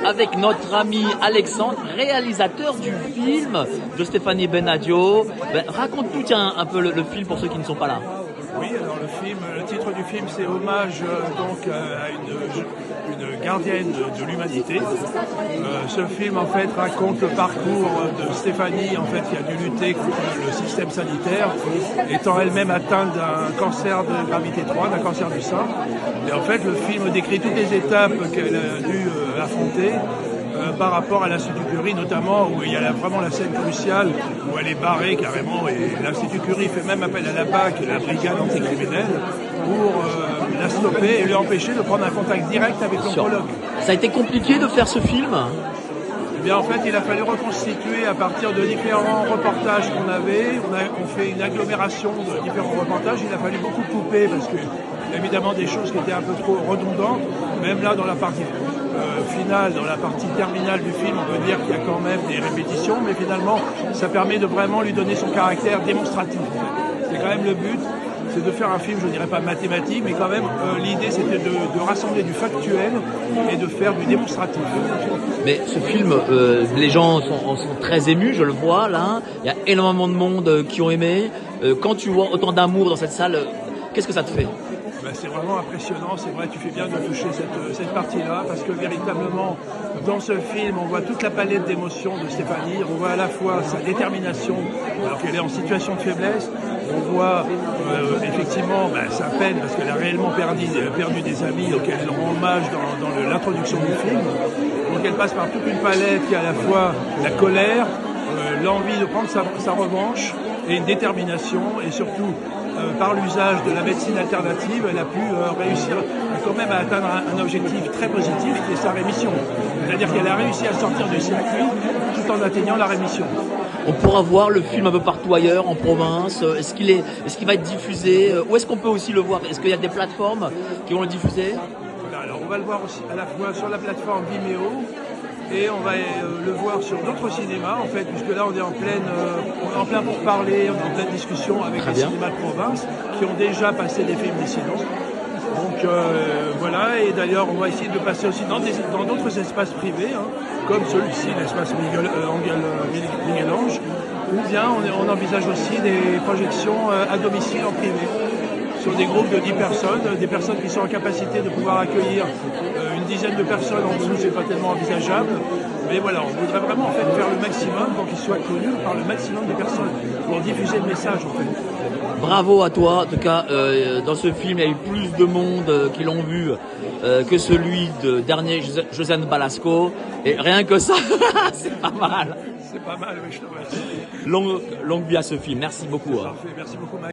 avec notre ami Alexandre, réalisateur du film de Stéphanie Benadio. Raconte-nous un peu le film pour ceux qui ne sont pas là. Oui, alors le titre du film, c'est hommage donc à une gardienne de l'humanité. Ce film en fait raconte le parcours de Stéphanie, en fait, qui a dû lutter contre le système sanitaire, étant elle-même atteinte d'un cancer de gravité 3, d'un cancer du sein. Et en fait, le film décrit toutes les étapes qu'elle a dû affronter. Par rapport à l'Institut Curie, notamment, où il y a vraiment la scène cruciale, où elle est barrée carrément, et l'Institut Curie fait même appel à la BAC, la brigade anticriminelle, pour la stopper et lui empêcher de prendre un contact direct avec l'oncologue. Ça a été compliqué de faire ce film? Eh bien, en fait, il a fallu reconstituer à partir de différents reportages qu'on avait. On fait une agglomération de différents reportages. Il a fallu beaucoup couper parce que, évidemment, des choses qui étaient un peu trop redondantes, même là, dans la partie finale, dans la partie terminale du film, on peut dire qu'il y a quand même des répétitions, mais finalement, ça permet de vraiment lui donner son caractère démonstratif. C'est quand même le but, c'est de faire un film, je ne dirais pas mathématique, mais quand même, l'idée c'était de rassembler du factuel et de faire du démonstratif. Mais ce film, les gens sont très émus, je le vois là, il y a énormément de monde qui ont aimé. Quand tu vois autant d'amour dans cette salle, qu'est-ce que ça te fait? C'est vraiment impressionnant, c'est vrai, tu fais bien de toucher cette partie-là, parce que véritablement, dans ce film, on voit toute la palette d'émotions de Stéphanie, on voit à la fois sa détermination, alors qu'elle est en situation de faiblesse, on voit effectivement sa peine, parce qu'elle a réellement perdu des amis, donc elle rend hommage dans l'introduction du film. Donc elle passe par toute une palette qui est à la fois la colère, l'envie de prendre sa revanche, et une détermination, et surtout, par l'usage de la médecine alternative, elle a pu réussir quand même à atteindre un objectif très positif qui est sa rémission. C'est-à-dire qu'elle a réussi à sortir du circuit tout en atteignant la rémission. On pourra voir le film un peu partout ailleurs, en province. Est-ce qu'il va être diffusé? Où est-ce qu'on peut aussi le voir? Est-ce qu'il y a des plateformes qui vont le diffuser? Alors on va le voir aussi à la fois sur la plateforme Vimeo, et on va le voir sur d'autres cinémas, en fait, puisque là on est en plein pour parler, on est en pleine discussion avec les cinémas de province qui ont déjà passé des films dissidents. Donc voilà, et d'ailleurs on va essayer de passer aussi dans d'autres espaces privés, comme celui-ci, l'espace Miguel-Ange, ou bien on envisage aussi des projections à domicile en privé, sur des groupes de 10 personnes, des personnes qui sont en capacité de pouvoir accueillir une dizaine de personnes en dessous, c'est pas tellement envisageable. Mais voilà, on voudrait vraiment en fait faire le maximum pour qu'il soit connu par le maximum de personnes, pour diffuser le message en fait. Bravo à toi, en tout cas dans ce film il y a eu plus de monde qui l'ont vu que celui de dernier Josiane Balasco, et rien que ça, c'est pas mal. C'est pas mal, oui, je te remercie. Longue vie à ce film, merci beaucoup. Parfait, merci beaucoup Mike.